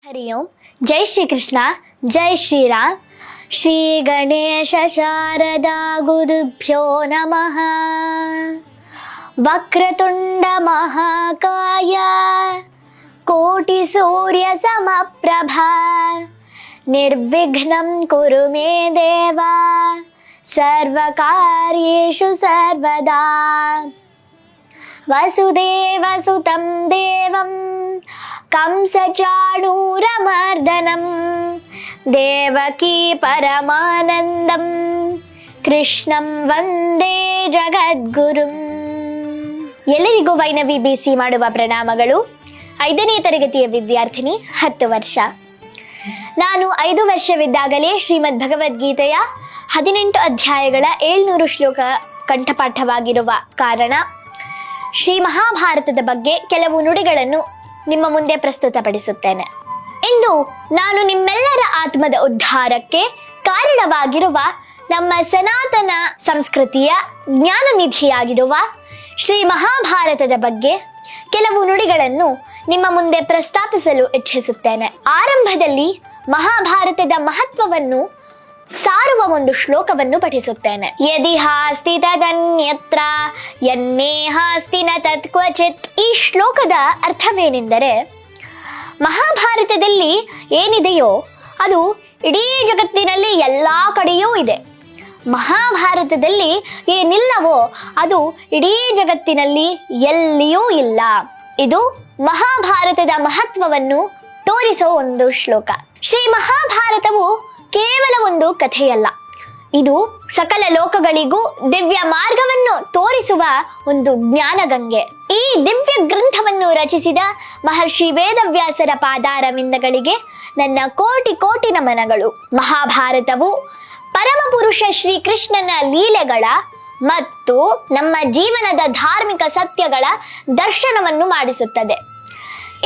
हरि ओम। जय श्री कृष्ण, जय श्री राम। श्री गणेश शारदा गुरुभ्यो नमः। वक्रतुंड महाकाय कोटि सूर्य समप्रभा निर्विघ्नं कुरु मे देवा सर्वकार्येषु सर्वदा। वसुदेवसुतं देवं कंसचाणूरमर्दनं देवकी परमानन्दं कृष्णं ವಂದೇ ಜಗದ್ಗುರುಂ। ಎಲ್ಲರಿಗೂ ವೈನವಿ ಬಿಸಿ ಮಾಡುವ ಪ್ರಣಾಮಗಳು. 5ನೇ ತರಗತಿಯ ವಿದ್ಯಾರ್ಥಿನಿ, 10 ವರ್ಷ. ನಾನು 5 ವರ್ಷವಿದ್ದಾಗಲೇ ಶ್ರೀಮದ್ ಭಗವದ್ಗೀತೆಯ 18 ಅಧ್ಯಾಯಗಳ 700 ಶ್ಲೋಕ ಕಂಠಪಾಠವಾಗಿರುವ ಕಾರಣ ಶ್ರೀ ಮಹಾಭಾರತದ ಬಗ್ಗೆ ಕೆಲವು ನುಡಿಗಳನ್ನು ನಿಮ್ಮ ಮುಂದೆ ಪ್ರಸ್ತುತಪಡಿಸುತ್ತೇನೆ. ಇಂದು ನಾನು ನಿಮ್ಮೆಲ್ಲರ ಆತ್ಮದ ಉದ್ಧಾರಕ್ಕೆ ಕಾರಣವಾಗಿರುವ ನಮ್ಮ ಸನಾತನ ಸಂಸ್ಕೃತಿಯ ಜ್ಞಾನ ನಿಧಿಯಾಗಿರುವ ಶ್ರೀ ಮಹಾಭಾರತದ ಬಗ್ಗೆ ಕೆಲವು ನುಡಿಗಳನ್ನು ನಿಮ್ಮ ಮುಂದೆ ಪ್ರಸ್ತಾಪಿಸಲು ಇಚ್ಛಿಸುತ್ತೇನೆ. ಆರಂಭದಲ್ಲಿ ಮಹಾಭಾರತದ ಮಹತ್ವವನ್ನು ಸಾರುವ ಒಂದು ಶ್ಲೋಕವನ್ನು ಪಠಿಸುತ್ತೇನೆ. ಯದಿ ಹಾಸ್ತಿ ತದನ್ಯತ್ರ ಯನ್ನೇಹಾಸ್ತಿ ನ ತತ್ ಕ್ವಚಿತ್. ಈ ಶ್ಲೋಕದ ಅರ್ಥವೇನೆಂದರೆ, ಮಹಾಭಾರತದಲ್ಲಿ ಏನಿದೆಯೋ ಅದು ಇಡೀ ಜಗತ್ತಿನಲ್ಲಿ ಎಲ್ಲಾ ಕಡೆಯೂ ಇದೆ. ಮಹಾಭಾರತದಲ್ಲಿ ಏನಿಲ್ಲವೋ ಅದು ಇಡೀ ಜಗತ್ತಿನಲ್ಲಿ ಎಲ್ಲಿಯೂ ಇಲ್ಲ. ಇದು ಮಹಾಭಾರತದ ಮಹತ್ವವನ್ನು ತೋರಿಸುವ ಒಂದು ಶ್ಲೋಕ. ಶ್ರೀ ಮಹಾಭಾರತವು ಕೇವಲ ಒಂದು ಕಥೆಯಲ್ಲ, ಇದು ಸಕಲ ಲೋಕಗಳಿಗೂ ದಿವ್ಯ ಮಾರ್ಗವನ್ನು ತೋರಿಸುವ ಒಂದು ಜ್ಞಾನಗಂಗೆ. ಈ ದಿವ್ಯ ಗ್ರಂಥವನ್ನು ರಚಿಸಿದ ಮಹರ್ಷಿ ವೇದವ್ಯಾಸರ ಪಾದಾರವಿಂದಗಳಿಗೆ ನನ್ನ ಕೋಟಿ ಕೋಟಿ ನಮನಗಳು. ಮಹಾಭಾರತವು ಪರಮಪುರುಷ ಶ್ರೀಕೃಷ್ಣನ ಲೀಲೆಗಳ ಮತ್ತು ನಮ್ಮ ಜೀವನದ ಧಾರ್ಮಿಕ ಸತ್ಯಗಳ ದರ್ಶನವನ್ನು ಮಾಡಿಸುತ್ತದೆ.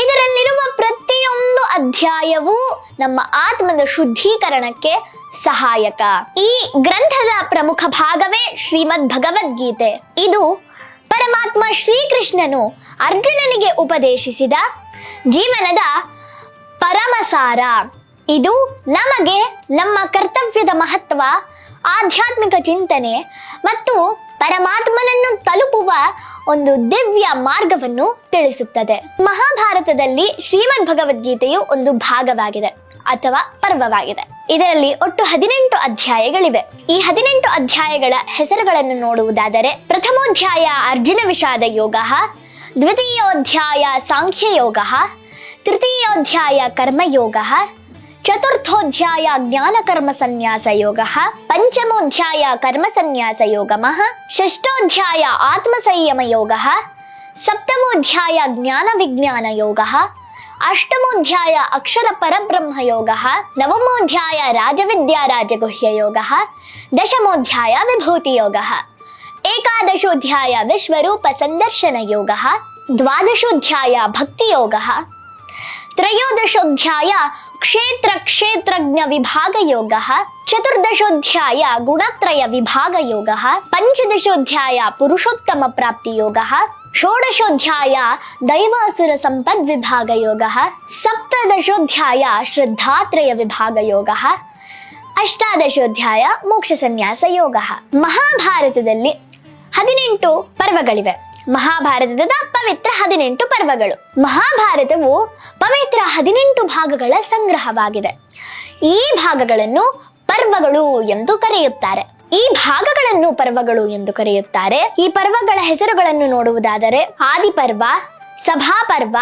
ಇದರಲ್ಲಿರುವ ಪ್ರತಿಯೊಂದು ಅಧ್ಯಾಯವೂ ನಮ್ಮ ಆತ್ಮದ ಶುದ್ಧೀಕರಣಕ್ಕೆ ಸಹಾಯಕ. ಈ ಗ್ರಂಥದ ಪ್ರಮುಖ ಭಾಗವೇ ಶ್ರೀಮದ್ ಭಗವದ್ಗೀತೆ. ಇದು ಪರಮಾತ್ಮ ಶ್ರೀಕೃಷ್ಣನು ಅರ್ಜುನನಿಗೆ ಉಪದೇಶಿಸಿದ ಜೀವನದ ಪರಮಸಾರ. ಇದು ನಮಗೆ ನಮ್ಮ ಕರ್ತವ್ಯದ ಮಹತ್ವ, ಆಧ್ಯಾತ್ಮಿಕ ಚಿಂತನೆ ಮತ್ತು ಪರಮಾತ್ಮನನ್ನು ತಲುಪುವ ಒಂದು ದಿವ್ಯ ಮಾರ್ಗವನ್ನು ತಿಳಿಸುತ್ತದೆ. ಮಹಾಭಾರತದಲ್ಲಿ ಶ್ರೀಮದ್ ಭಗವದ್ಗೀತೆಯು ಒಂದು ಭಾಗವಾಗಿದೆ ಅಥವಾ ಪರ್ವವಾಗಿದೆ. ಇದರಲ್ಲಿ ಒಟ್ಟು 18 ಅಧ್ಯಾಯಗಳಿವೆ. ಈ 18 ಅಧ್ಯಾಯಗಳ ಹೆಸರುಗಳನ್ನು ನೋಡುವುದಾದರೆ, ಪ್ರಥಮೋಧ್ಯಾಯ ಅರ್ಜುನ ವಿಷಾದ ಯೋಗ, ದ್ವಿತೀಯೋಧ್ಯಾಯ ಸಾಂಖ್ಯ ಯೋಗ, ತೃತೀಯೋಧ್ಯಾಯ ಕರ್ಮಯೋಗ, ಚತುರ್ಥೋಧ್ಯಾಯ ಜ್ಞಾನ ಕರ್ಮ ಸನ್ಯಾಸ ಯೋಗ, ಪಂಚಮೋಧ್ಯಾಯ ಕರ್ಮ ಸನ್ಯಾಸ ಯೋಗಮಃ, ಷಷ್ಠೋಧ್ಯಾಯ ಆತ್ಮ ಸಂಯಮ ಯೋಗ, ಸಪ್ತಮೋಧ್ಯಾಯ ಜ್ಞಾನ ವಿಜ್ಞಾನ ಯೋಗ, ಅಷ್ಟಮೋಧ್ಯಾಯ ಅಕ್ಷರ ಪರಬ್ರಹ್ಮ ಯೋಗ, ನವಮೋಧ್ಯಾಯ ರಾಜವಿದ್ಯಾ ರಾಜಗುಹ್ಯ ಯೋಗ, ದಶಮೋಧ್ಯಾಯ ವಿಭೂತಿ ಯೋಗ, ಏಕಾದಶೋಧ್ಯಾಯ ವಿಶ್ವರೂಪ ಸಂದರ್ಶನ ಯೋಗ, ದ್ವಾದಶೋಧ್ಯಾಯ ಭಕ್ತಿ ಯೋಗ, ತ್ರಯೋದಶೋಧ್ಯಾಯ ಕ್ಷೇತ್ರ ಕ್ಷೇತ್ರಜ್ಞ ವಿಭಾಗ ಯೋಗ, ಚತುರ್ದಶೋಧ್ಯಾಯ ಗುಣತ್ರಯ ವಿಭಾಗ ಯೋಗ, ಪಂಚದಶೋಧ್ಯಾಯ ಪುರುಷೋತ್ತಮ ಪ್ರಾಪ್ತಿ ಯೋಗ, ಷೋಡಶೋಧ್ಯಾಯ ದೈವಾಸುರ ಸಂಪದ್ ವಿಭಾಗ ಯೋಗ, ಸಪ್ತದಶೋಧ್ಯಾಯ ಶ್ರದ್ಧಾತ್ರಯ ವಿಭಾಗ ಯೋಗ, ಅಷ್ಟಾದಶೋಧ್ಯಾಯ ಮೋಕ್ಷ ಸನ್ಯಾಸ ಯೋಗ. ಮಹಾಭಾರತದಲ್ಲಿ 18 ಪರ್ವಗಳಿವೆ. ಮಹಾಭಾರತದ ಪವಿತ್ರ 18 ಪರ್ವಗಳು. ಮಹಾಭಾರತವು ಪವಿತ್ರ 18 ಭಾಗಗಳ ಸಂಗ್ರಹವಾಗಿದೆ. ಈ ಭಾಗಗಳನ್ನು ಪರ್ವಗಳು ಎಂದು ಕರೆಯುತ್ತಾರೆ. ಈ ಭಾಗಗಳನ್ನು ಪರ್ವಗಳು ಎಂದು ಕರೆಯುತ್ತಾರೆ. ಈ ಪರ್ವಗಳ ಹೆಸರುಗಳನ್ನು ನೋಡುವುದಾದರೆ, ಆದಿಪರ್ವ, ಸಭಾಪರ್ವ,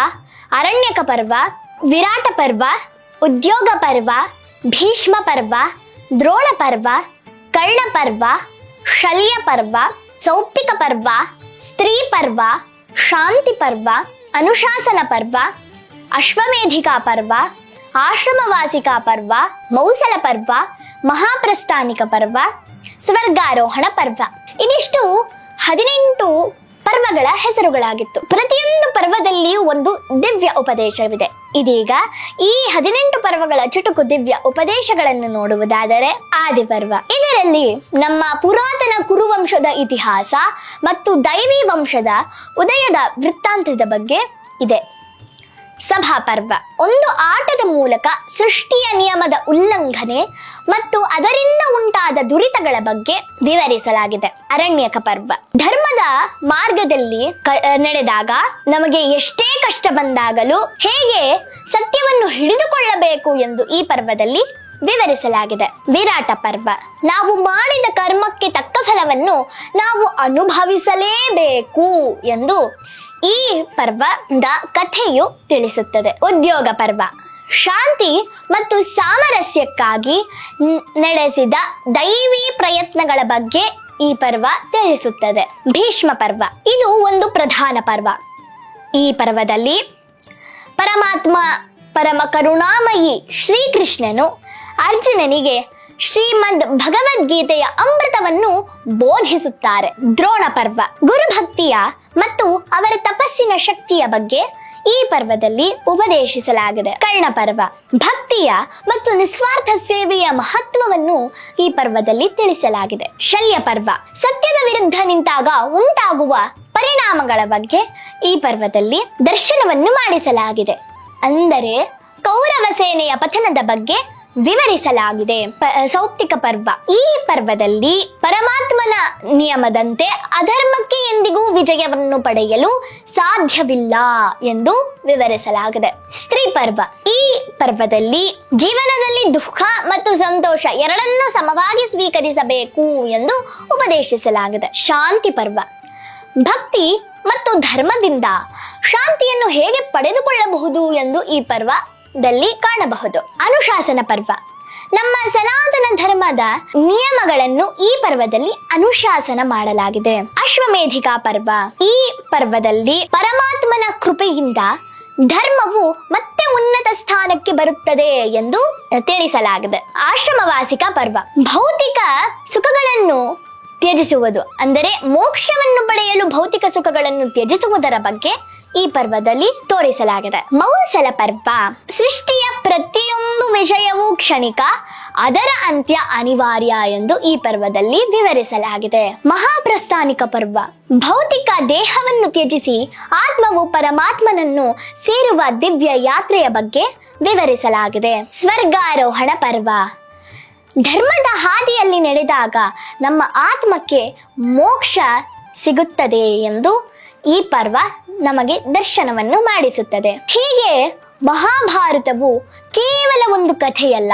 ಅರಣ್ಯಕ ಪರ್ವ, ವಿರಾಟ ಪರ್ವ, ಉದ್ಯೋಗ ಪರ್ವ, ಭೀಷ್ಮ ಪರ್ವ, ದ್ರೋಣ ಪರ್ವ, ಕರ್ಣ ಪರ್ವ, ಶಲ್ಯ ಪರ್ವ, ಸೌಪ್ತಿಕ ಪರ್ವ, ಸ್ತ್ರೀ ಪರ್ವ, ಶಾಂತಿ ಪರ್ವ, ಅನುಶಾಸನ ಪರ್ವ, ಅಶ್ವಮೇಧಿಕಾ ಪರ್ವ, ಆಶ್ರಮವಾಸಿಕಾ ಪರ್ವ, ಮೌಸಲ ಪರ್ವ, ಮಹಾಪ್ರಸ್ಥಾನಿಕ ಪರ್ವ, ಸ್ವರ್ಗಾರೋಹಣ ಪರ್ವ. ಇದಿಷ್ಟು 18 ಪರ್ವಗಳ ಹೆಸರುಗಳಾಗಿತ್ತು. ಪ್ರತಿಯೊಂದು ಪರ್ವದಲ್ಲಿಯೂ ಒಂದು ದಿವ್ಯ ಉಪದೇಶವಿದೆ. ಇದೀಗ ಈ 18 ಪರ್ವಗಳ ಚುಟುಕು ದಿವ್ಯ ಉಪದೇಶಗಳನ್ನು ನೋಡುವುದಾದರೆ, ಆದಿಪರ್ವ. ಇದರಲ್ಲಿ ನಮ್ಮ ಪುರಾತನ ಕುರುವಂಶದ ಇತಿಹಾಸ ಮತ್ತು ದೈವಿ ವಂಶದ ಉದಯದ ವೃತ್ತಾಂತದ ಬಗ್ಗೆ ಇದೆ. ಸಭಾ ಪರ್ವ ಒಂದು ಆಟದ ಮೂಲಕ ಸೃಷ್ಟಿಯ ನಿಯಮದ ಉಲ್ಲಂಘನೆ ಮತ್ತು ಅದರಿಂದ ಉಂಟಾದ ದುರಿತಗಳ ಬಗ್ಗೆ ವಿವರಿಸಲಾಗಿದೆ. ಅರಣ್ಯಕ ಪರ್ವ ಧರ್ಮದ ಮಾರ್ಗದಲ್ಲಿ ನಡೆದಾಗ ನಮಗೆ ಎಷ್ಟೇ ಕಷ್ಟ ಬಂದಾಗಲೂ ಹೇಗೆ ಸತ್ಯವನ್ನು ಹಿಡಿದುಕೊಳ್ಳಬೇಕು ಎಂದು ಈ ಪರ್ವದಲ್ಲಿ ವಿವರಿಸಲಾಗಿದೆ. ವಿರಾಟ ಪರ್ವ ನಾವು ಮಾಡಿದ ಕರ್ಮಕ್ಕೆ ತಕ್ಕ ಫಲವನ್ನು ನಾವು ಅನುಭವಿಸಲೇಬೇಕು ಎಂದು ಈ ಪರ್ವದ ಕಥೆಯು ತಿಳಿಸುತ್ತದೆ. ಉದ್ಯೋಗ ಪರ್ವ ಶಾಂತಿ ಮತ್ತು ಸಾಮರಸ್ಯಕ್ಕಾಗಿ ನಡೆಸಿದ ದೈವಿ ಪ್ರಯತ್ನಗಳ ಬಗ್ಗೆ ಈ ಪರ್ವ ತಿಳಿಸುತ್ತದೆ. ಭೀಷ್ಮ ಪರ್ವ ಇದು ಒಂದು ಪ್ರಧಾನ ಪರ್ವ. ಈ ಪರ್ವದಲ್ಲಿ ಪರಮ ಕರುಣಾಮಯಿ ಶ್ರೀಕೃಷ್ಣನು ಅರ್ಜುನನಿಗೆ ಶ್ರೀಮದ್ ಭಗವದ್ಗೀತೆಯ ಅಮೃತವನ್ನು ಬೋಧಿಸುತ್ತಾರೆ. ದ್ರೋಣ ಪರ್ವ ಗುರುಭಕ್ತಿಯ ಮತ್ತು ಅವರ ತಪಸ್ಸಿನ ಶಕ್ತಿಯ ಬಗ್ಗೆ ಈ ಪರ್ವದಲ್ಲಿ ಉಪದೇಶಿಸಲಾಗಿದೆ. ಕರ್ಣ ಪರ್ವ ಭಕ್ತಿಯ ಮತ್ತು ನಿಸ್ವಾರ್ಥ ಸೇವೆಯ ಮಹತ್ವವನ್ನು ಈ ಪರ್ವದಲ್ಲಿ ತಿಳಿಸಲಾಗಿದೆ. ಶಲ್ಯ ಪರ್ವ ಸತ್ಯದ ವಿರುದ್ಧ ನಿಂತಾಗ ಉಂಟಾಗುವ ಪರಿಣಾಮಗಳ ಬಗ್ಗೆ ಈ ಪರ್ವದಲ್ಲಿ ದರ್ಶನವನ್ನು ಮಾಡಿಸಲಾಗಿದೆ. ಅಂದರೆ ಕೌರವ ಸೇನೆಯ ಪತನದ ಬಗ್ಗೆ ವಿವರಿಸಲಾಗಿದೆ. ಸೌಪ್ತಿಕ ಪರ್ವ ಈ ಪರ್ವದಲ್ಲಿ ಪರಮಾತ್ಮನ ನಿಯಮದಂತೆ ಅಧರ್ಮಕ್ಕೆ ಎಂದಿಗೂ ವಿಜಯವನ್ನು ಪಡೆಯಲು ಸಾಧ್ಯವಿಲ್ಲ ಎಂದು ವಿವರಿಸಲಾಗಿದೆ. ಸ್ತ್ರೀ ಪರ್ವ ಈ ಪರ್ವದಲ್ಲಿ ಜೀವನದಲ್ಲಿ ದುಃಖ ಮತ್ತು ಸಂತೋಷ ಎರಡನ್ನೂ ಸಮವಾಗಿ ಸ್ವೀಕರಿಸಬೇಕು ಎಂದು ಉಪದೇಶಿಸಲಾಗಿದೆ. ಶಾಂತಿ ಪರ್ವ ಭಕ್ತಿ ಮತ್ತು ಧರ್ಮದಿಂದ ಶಾಂತಿಯನ್ನು ಹೇಗೆ ಪಡೆದುಕೊಳ್ಳಬಹುದು ಎಂದು ಈ ಪರ್ವದಲ್ಲಿ ಕಾಣಬಹುದು. ಅನುಶಾಸನ ಪರ್ವ ನಮ್ಮ ಸನಾತನ ಧರ್ಮದ ನಿಯಮಗಳನ್ನು ಈ ಪರ್ವದಲ್ಲಿ ಅನುಶಾಸನ ಮಾಡಲಾಗಿದೆ. ಅಶ್ವಮೇಧಿಕಾ ಪರ್ವ ಈ ಪರ್ವದಲ್ಲಿ ಪರಮಾತ್ಮನ ಕೃಪೆಯಿಂದ ಧರ್ಮವು ಮತ್ತೆ ಉನ್ನತ ಸ್ಥಾನಕ್ಕೆ ಬರುತ್ತದೆ ಎಂದು ತಿಳಿಸಲಾಗಿದೆ. ಆಶ್ರಮವಾಸಿಕ ಪರ್ವ ಭೌತಿಕ ಸುಖಗಳನ್ನು ತ್ಯಜಿಸುವುದು, ಅಂದರೆ ಮೋಕ್ಷವನ್ನು ಪಡೆಯಲು ಭೌತಿಕ ಸುಖಗಳನ್ನು ತ್ಯಜಿಸುವುದರ ಬಗ್ಗೆ ಈ ಪರ್ವದಲ್ಲಿ ತೋರಿಸಲಾಗಿದೆ. ಮೌಸಲ ಪರ್ವ ಸೃಷ್ಟಿಯ ಪ್ರತಿಯೊಂದು ವಿಷಯವೂ ಕ್ಷಣಿಕ, ಅದರ ಅಂತ್ಯ ಅನಿವಾರ್ಯ ಎಂದು ಈ ಪರ್ವದಲ್ಲಿ ವಿವರಿಸಲಾಗಿದೆ. ಮಹಾಪ್ರಸ್ಥಾನಿಕ ಪರ್ವ ಭೌತಿಕ ದೇಹವನ್ನು ತ್ಯಜಿಸಿ ಆತ್ಮವು ಪರಮಾತ್ಮನನ್ನು ಸೇರುವ ದಿವ್ಯ ಯಾತ್ರೆಯ ಬಗ್ಗೆ ವಿವರಿಸಲಾಗಿದೆ. ಸ್ವರ್ಗಾರೋಹಣ ಪರ್ವ ಧರ್ಮದ ಹಾದಿಯಲ್ಲಿ ನಡೆದಾಗ ನಮ್ಮ ಆತ್ಮಕ್ಕೆ ಮೋಕ್ಷ ಸಿಗುತ್ತದೆ ಎಂದು ಈ ಪರ್ವ ನಮಗೆ ದರ್ಶನವನ್ನು ಮಾಡಿಸುತ್ತದೆ. ಹೀಗೆ ಮಹಾಭಾರತವು ಕೇವಲ ಒಂದು ಕಥೆಯಲ್ಲ,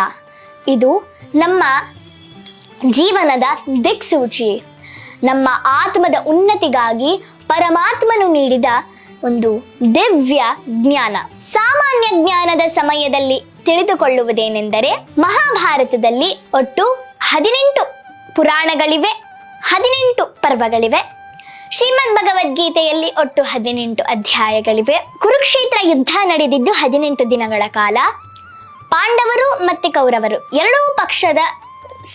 ಇದು ನಮ್ಮ ಜೀವನದ ದಿಕ್ಸೂಚಿ. ನಮ್ಮ ಆತ್ಮದ ಉನ್ನತಿಗಾಗಿ ಪರಮಾತ್ಮನು ನೀಡಿದ ಒಂದು ದಿವ್ಯ ಜ್ಞಾನ. ಸಾಮಾನ್ಯ ಜ್ಞಾನದ ಸಮಯದಲ್ಲಿ ತಿಳಿದುಕೊಳ್ಳುವುದೇನೆಂದರೆ ಮಹಾಭಾರತದಲ್ಲಿ ಒಟ್ಟು 18 ಪುರಾಣಗಳಿವೆ, 18 ಪರ್ವಗಳಿವೆ. ಶ್ರೀಮದ್ ಭಗವದ್ಗೀತೆಯಲ್ಲಿ ಒಟ್ಟು 18 ಅಧ್ಯಾಯಗಳಿವೆ. ಕುರುಕ್ಷೇತ್ರ ಯುದ್ಧ ನಡೆದಿದ್ದು 18 ದಿನಗಳ ಕಾಲ. ಪಾಂಡವರು ಮತ್ತೆ ಕೌರವರು ಎರಡೂ ಪಕ್ಷದ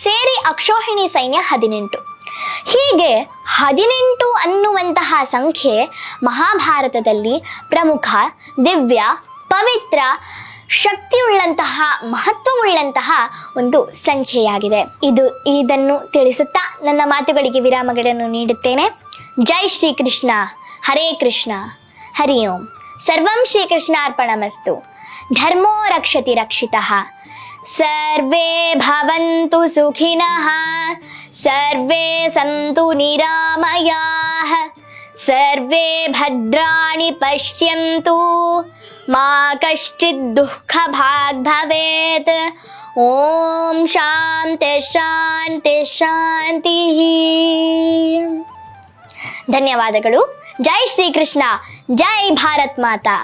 ಸೇರಿ ಅಕ್ಷೋಹಿಣಿ ಸೈನ್ಯ 18. ಹೀಗೆ 18 ಅನ್ನುವಂತಹ ಸಂಖ್ಯೆ ಮಹಾಭಾರತದಲ್ಲಿ ಪ್ರಮುಖ, ದಿವ್ಯ, ಪವಿತ್ರ, ಶಕ್ತಿಯುಳ್ಳಂತಹ, ಮಹತ್ವವುಳ್ಳಂತಹ ಒಂದು ಸಂಖ್ಯೆಯಾಗಿದೆ. ಇದನ್ನು ತಿಳಿಸುತ್ತಾ ನನ್ನ ಮಾತುಗಳಿಗೆ ವಿರಾಮಗಳನ್ನು ನೀಡುತ್ತೇನೆ. ಜೈ ಶ್ರೀಕೃಷ್ಣ, ಹರೇ ಕೃಷ್ಣ, ಹರಿ ಓಂ. ಸರ್ವಂ ಶ್ರೀಕೃಷ್ಣಾರ್ಪಣಮಸ್ತು. ಧರ್ಮೋ ರಕ್ಷತಿ ರಕ್ಷಿತಃ. ಸರ್ವೇ ಭವಂತು ಸುಖಿನಃ, ಸರ್ವೇ ಸಂತು ನಿರಾಮಯಾಃ, ಸರ್ವೇ ಭದ್ರಾಣಿ ಪಶ್ಯಂತು, ಮಾ ಕಶ್ಚಿತ್ ದುಃಖ ಭಾಗ್ ಭವೇತ್. ಓಂ ಶಾಂತಿ ಶಾಂತಿ ಶಾಂತಿ. ಧನ್ಯವಾದಗಳು. ಜೈ ಶ್ರೀಕೃಷ್ಣ, ಜೈ ಭಾರತ್ ಮಾತಾ.